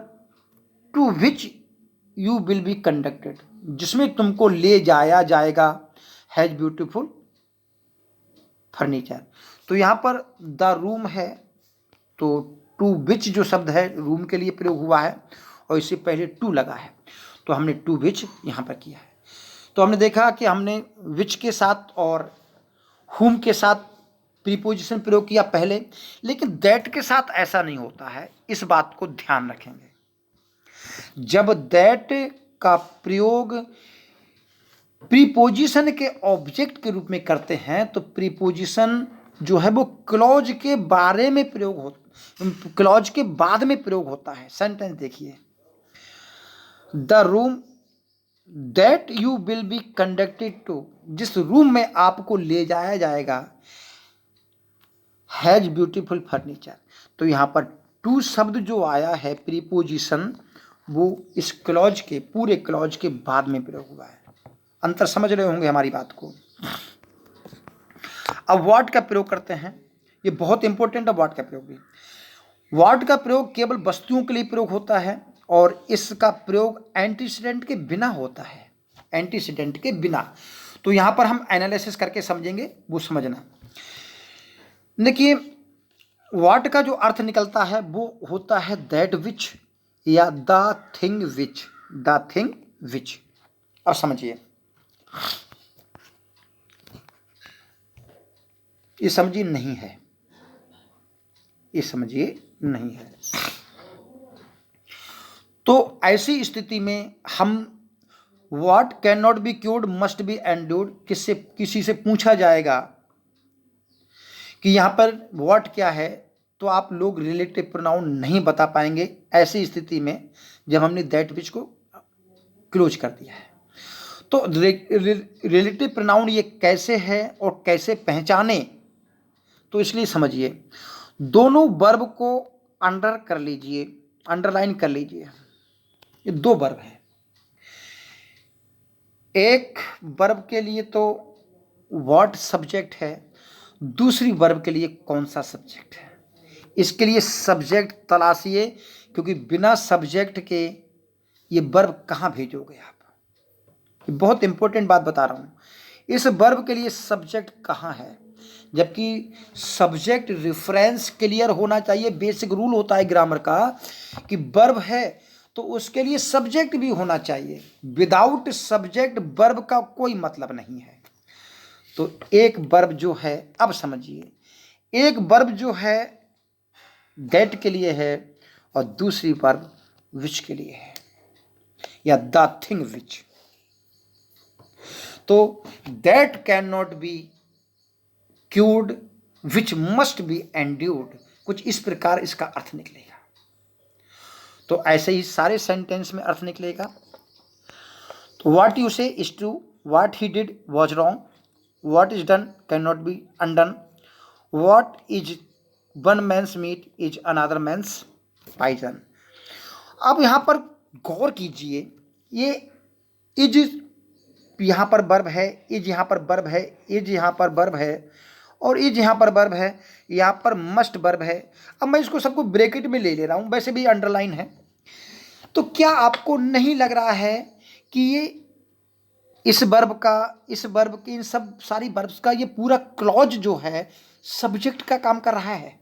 to which you will be conducted, जिसमें तुमको ले जाया जाएगा, हैज ब्यूटिफुल फर्नीचर। तो यहां पर द रूम है, तो टू विच जो शब्द है रूम के लिए प्रयोग हुआ है और इससे पहले टू लगा है, तो हमने टू विच यहां पर किया है। तो हमने देखा कि हमने विच के साथ और हुम के साथ प्रीपोजिशन प्रयोग किया पहले, लेकिन दैट के साथ ऐसा नहीं होता है। इस बात को ध्यान रखेंगे, जब दैट का प्रयोग प्रीपोजिशन के ऑब्जेक्ट के रूप में करते हैं तो प्रीपोजिशन जो है वो क्लॉज के बारे में प्रयोग हो, क्लॉज के बाद में प्रयोग होता है। सेंटेंस देखिए, the room that you will be conducted to, जिस रूम में आपको ले जाया जाएगा, हैज ब्यूटीफुल फर्नीचर। तो यहां पर टू शब्द जो आया है प्रीपोजिशन, वो इस क्लॉज के पूरे क्लॉज के बाद में प्रयोग हुआ है। अंतर समझ रहे होंगे हमारी बात को। अब व्हाट का प्रयोग करते हैं, ये बहुत इंपॉर्टेंट है। व्हाट का प्रयोग भी, व्हाट का प्रयोग केवल वस्तुओं के लिए प्रयोग होता है और इसका प्रयोग एंटीसीडेंट के बिना होता है, एंटीसीडेंट के बिना। तो यहां पर हम एनालिसिस करके समझेंगे, वो समझना। देखिए व्हाट का जो अर्थ निकलता है वो होता है दैट विच या the thing which, the thing विच। अब समझिए, ये समझिए नहीं है, ये समझिए नहीं है। तो ऐसी स्थिति में हम what can not be cured must be endured, किससे किसी से पूछा जाएगा कि यहां पर व्हाट क्या है, तो आप लोग रिलेटिव प्रोनाउन नहीं बता पाएंगे ऐसी स्थिति में जब हमने दैट विच को क्लोज कर दिया है। तो रिलेटिव प्रोनाउन ये कैसे है और कैसे पहचाने, तो इसलिए समझिए, दोनों वर्ब को अंडर कर लीजिए, अंडरलाइन कर लीजिए। ये दो वर्ब है, एक वर्ब के लिए तो व्हाट सब्जेक्ट है, दूसरी वर्ब के लिए कौन सा सब्जेक्ट है। इसके लिए सब्जेक्ट तलाशिए, क्योंकि बिना सब्जेक्ट के ये वर्ब कहाँ भेजोगे आप। ये बहुत इंपॉर्टेंट बात बता रहा हूं, इस वर्ब के लिए सब्जेक्ट कहाँ है, जबकि सब्जेक्ट रेफरेंस क्लियर होना चाहिए। बेसिक रूल होता है ग्रामर का कि वर्ब है तो उसके लिए सब्जेक्ट भी होना चाहिए। विदाउट सब्जेक्ट वर्ब का कोई मतलब नहीं है। तो एक वर्ब जो है, अब समझिए, एक वर्ब जो है दैट के लिए है और दूसरी वर्ब विच के लिए है, या द थिंग विच। तो that can not be cured which must be endured, कुछ इस प्रकार इसका अर्थ निकलेगा। तो ऐसे ही सारे सेंटेंस में अर्थ निकलेगा। तो what you say is true, what he did was wrong, what is done can not be undone, what is one man's meat is another man's poison. अब यहाँ पर गौर कीजिए, ये इज यहाँ पर वर्ब है, इज यहाँ पर वर्ब है, इज यहाँ पर वर्ब है और इज यहाँ पर वर्ब है, यहाँ पर मस्ट वर्ब है। अब मैं इसको सबको ब्रैकेट में ले रहा हूँ, वैसे भी अंडरलाइन है। तो क्या आपको नहीं लग रहा है कि ये इस वर्ब के इन सब सारी वर्ब्स का ये पूरा क्लॉज जो है सब्जेक्ट का काम कर रहा है?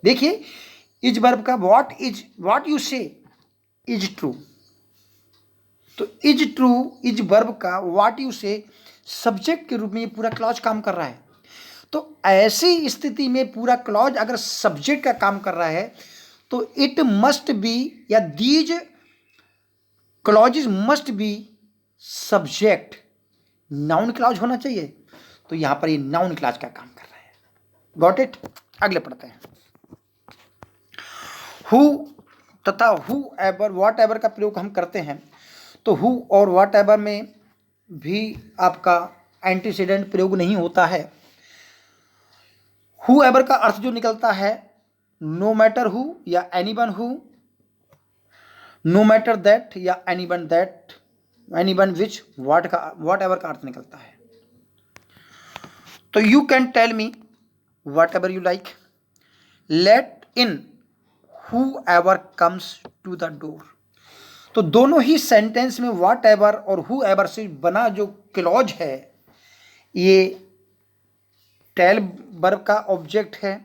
देखिए, इज वर्ब का what you say is true, तो इज ट्रू इज वर्ब का व्हाट यू से सब्जेक्ट के रूप में ये पूरा क्लॉज काम कर रहा है। तो ऐसी स्थिति में पूरा क्लॉज अगर सब्जेक्ट का काम कर रहा है तो इट मस्ट बी या these clauses must be subject, noun clause होना चाहिए। तो यहां पर ये नाउन क्लॉज का काम कर रहा है। Got it? अगले पढ़ते हैं। हु तथा हु एवर वॉट एवर का प्रयोग हम करते हैं, तो हु और वॉट एवर में भी आपका एंटीसीडेंट प्रयोग नहीं होता है। हु एवर का अर्थ जो निकलता है नो मैटर हु या anyone who, no matter that या एनीवन विच, वॉट एवर का अर्थ निकलता है। तो you can tell me whatever you like, let in whoever comes to the door. तो दोनों ही सेंटेंस में वॉट एवर और हु एवर से बना जो क्लॉज है ये टेल वर्ब का ऑब्जेक्ट है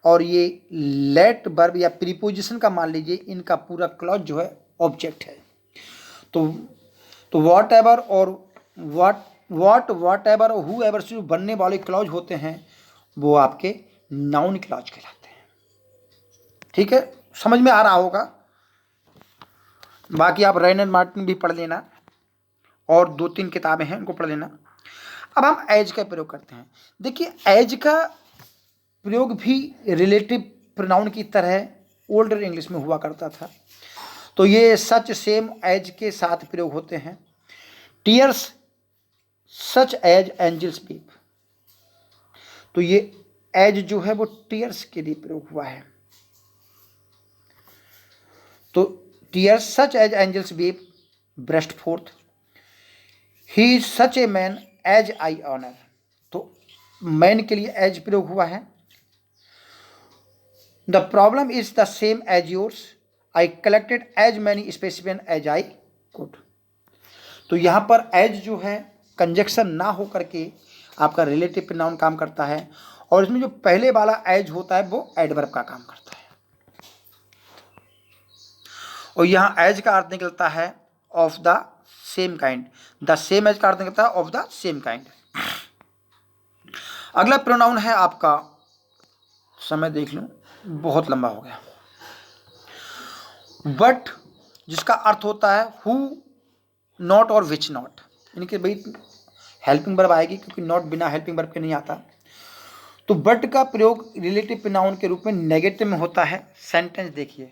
और ये लेट वर्ब या प्रीपोजिशन का मान लीजिए इनका पूरा क्लॉज जो है ऑब्जेक्ट है। तो वॉट एवर और वॉट एवर और हु एवर से जो बनने वाले क्लॉज होते हैं वो आपके नाउन क्लॉज कहलाते हैं। ठीक है, समझ में आ रहा होगा। बाकी आप रेनल्ड मार्टिन भी पढ़ लेना और 2-3 किताबें हैं उनको पढ़ लेना। अब हम एज का प्रयोग करते हैं। देखिए, एज का प्रयोग भी रिलेटिव प्रोनाउन की तरह ओल्डर इंग्लिश में हुआ करता था। तो ये सच सेम एज के साथ प्रयोग होते हैं। Tears such as angels weep, तो ये एज जो है वो टीयर्स के लिए प्रयोग हुआ है। तो tears such as angels weep burst forth, he is such a man as I honour, तो मैन के लिए एज प्रयोग हुआ है। The problem is the same as yours, I collected as many specimen as I could. तो यहाँ पर as जो है कंजक्शन ना हो करके आपका रिलेटिव प्रोनाउन काम करता है और इसमें जो पहले वाला एज होता है वो एडवर्ब का काम करता है। और यहाँ एज का अर्थ निकलता है of the same kind, the same as का अर्थ निकलता है ऑफ द सेम काइंड। अगला प्रोनाउन है आपका, समय देख लूं बहुत लंबा हो गया, बट, जिसका अर्थ होता है हु, नॉट और विच नॉट। इनके भाई हेल्पिंग वर्ब आएगी क्योंकि नॉट बिना हेल्पिंग वर्ब के नहीं आता। तो बट का प्रयोग रिलेटिव प्रोनाउन के रूप में नेगेटिव में होता है। सेंटेंस देखिए,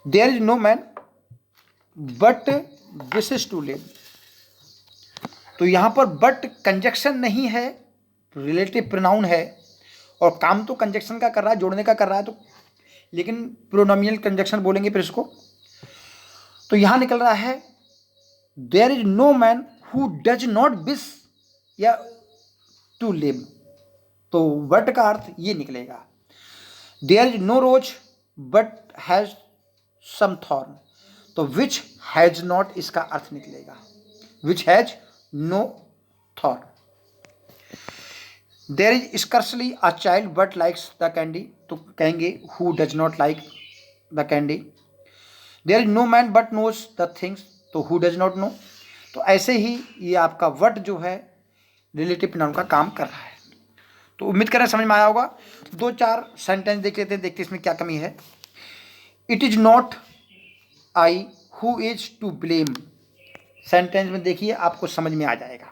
there is no man but wishes to live. तो यहां पर बट कंजक्शन नहीं है, रिलेटिव प्रोनाउन है और काम तो कंजक्शन का कर रहा है, जोड़ने का कर रहा है, तो लेकिन प्रोनोमिनल कंजक्शन बोलेंगे फिर इसको। तो यहां निकल रहा है there is no man who does not wish या टू लिव। तो बट का अर्थ ये निकलेगा, there is no rose but has some thorn. तो विच हैज नॉट इसका अर्थ निकलेगा, which has no thorn. There is scarcely a child but likes the candy, तो कहेंगे who does not like the candy. There is no man but knows the things, तो who does not no. तो ऐसे ही ये आपका what जो है relative pronoun का काम कर रहा है। तो उम्मीद करें समझ में आया होगा। 2-4 सेंटेंस देख लेते हैं, देखते इसमें क्या कमी है। It is not I who is to blame, sentence में देखिए, आपको समझ में आ जाएगा।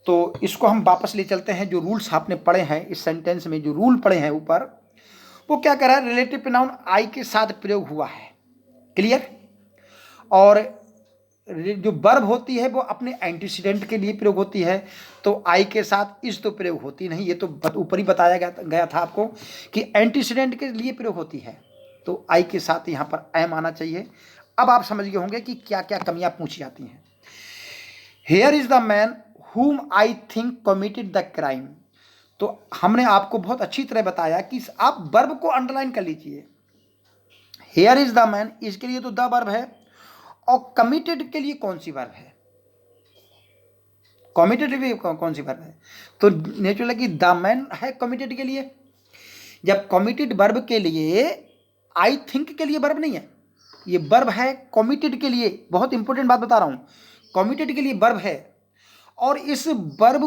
तो इसको हम वापस ले चलते हैं। जो रूल्स आपने पढ़े हैं इस सेंटेंस में, जो रूल पढ़े हैं ऊपर, वो क्या कह रहा है, रिलेटिव प्रोनाउन आई के साथ प्रयोग हुआ है, क्लियर। और जो वर्ब होती है वो अपने एंटीसीडेंट के लिए प्रयोग होती है, तो आई के साथ इस तो प्रयोग होती नहीं। ये तो ऊपर ही बताया गया था आपको कि एंटीसीडेंट के लिए प्रयोग होती है, तो आई के साथ यहाँ पर एम आना चाहिए। अब आप समझ गए होंगे कि क्या क्या कमियां पूछी जाती हैं। Here is the man whom I think committed the crime। तो हमने आपको बहुत अच्छी तरह बताया कि आप वर्ब को अंडरलाइन कर लीजिए। Here is the man, इसके लिए तो द वर्ब है, और कमिटेड के लिए कौन सी वर्ब है, कमिटेड के लिए कौन सी वर्ब है, तो नेचुरल है कि द मैन है कमिटेड के लिए। जब कमिटेड वर्ब के लिए आई थिंक के लिए वर्ब नहीं है, ये वर्ब है कमिटेड के लिए। बहुत इंपॉर्टेंट बात बता रहा हूं, कमिटेड के लिए वर्ब है, और इस वर्ब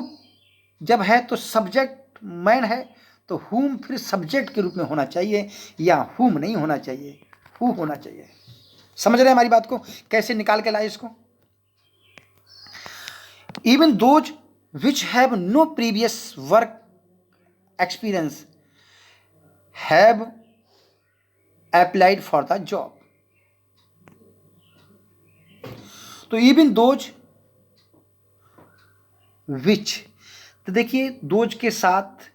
जब है तो सब्जेक्ट मैन है, तो हुम फिर सब्जेक्ट के रूप में होना चाहिए, या हुम नहीं होना चाहिए, हु होना चाहिए। समझ रहे हैं हमारी बात को, कैसे निकाल के लाए इसको। Even those which have no previous work experience have applied for the job. तो इवन दोज विच, तो देखिए दोज के साथ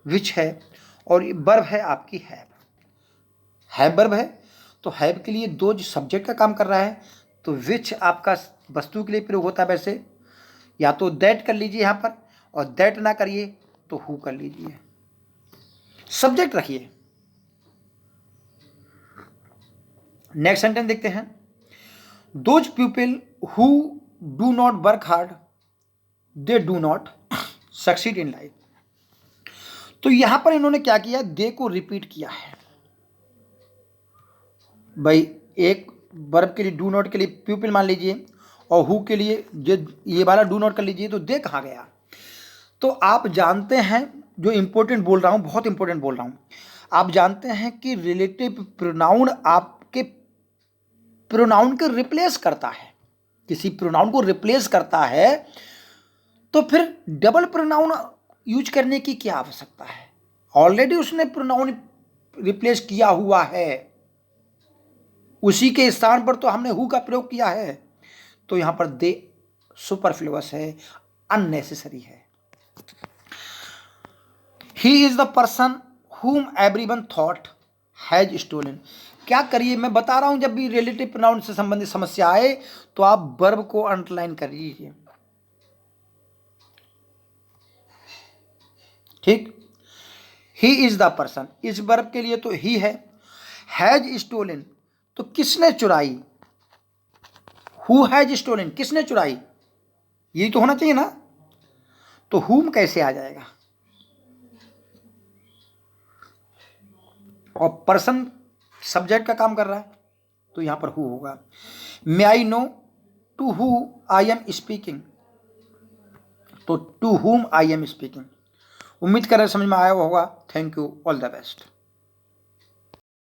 विच है, और वर्ब है आपकी हैव वर्ब है, तो हैव के लिए दोज सब्जेक्ट का काम कर रहा है, तो विच आपका वस्तु के लिए प्रयोग होता है। वैसे या तो दैट कर लीजिए यहाँ पर, और दैट ना करिए तो हु कर लीजिए, सब्जेक्ट रखिए। नेक्स्ट सेंटेंस देखते हैं। Those people who do not work hard they do not succeed in life. तो यहां पर इन्होंने क्या किया, दे को रिपीट किया है। भाई एक वर्ब के लिए डू नॉट के लिए पीपल मान लीजिए, और हु के लिए ये वाला डू नॉट कर लीजिए, तो दे कहाँ गया। तो आप जानते हैं, जो इंपॉर्टेंट बोल रहा हूं, बहुत इंपॉर्टेंट बोल रहा हूं, आप जानते हैं कि रिलेटिव प्रोनाउन आपके प्रोनाउन को रिप्लेस करता है। किसी प्रोनाउन को रिप्लेस करता है तो फिर डबल प्रोनाउन यूज करने की क्या आवश्यकता है, ऑलरेडी उसने प्रोनाउन रिप्लेस किया हुआ है, उसी के स्थान पर तो हमने हु का प्रयोग किया है, तो यहां पर दे सुपरफ्लुअस है, अननेसेसरी है। He is the person whom everyone thought has stolen। क्या करिए, मैं बता रहा हूं, जब भी रिलेटिव प्रोनाउन से संबंधित समस्या आए तो आप वर्ब को अंडरलाइन कर लीजिए, ठीक। ही इज द पर्सन, इस वर्ब के लिए तो ही है। हैज स्टोलन, तो किसने चुराई, हु हैज स्टोलन, किसने चुराई, यही तो होना चाहिए ना, तो हुम कैसे आ जाएगा, और पर्सन सब्जेक्ट का काम कर रहा है, तो यहां पर हु होगा। May I know to who I am speaking, तो to whom I am speaking. उम्मीद कर रहे समझ में आया होगा। Thank you, all the best.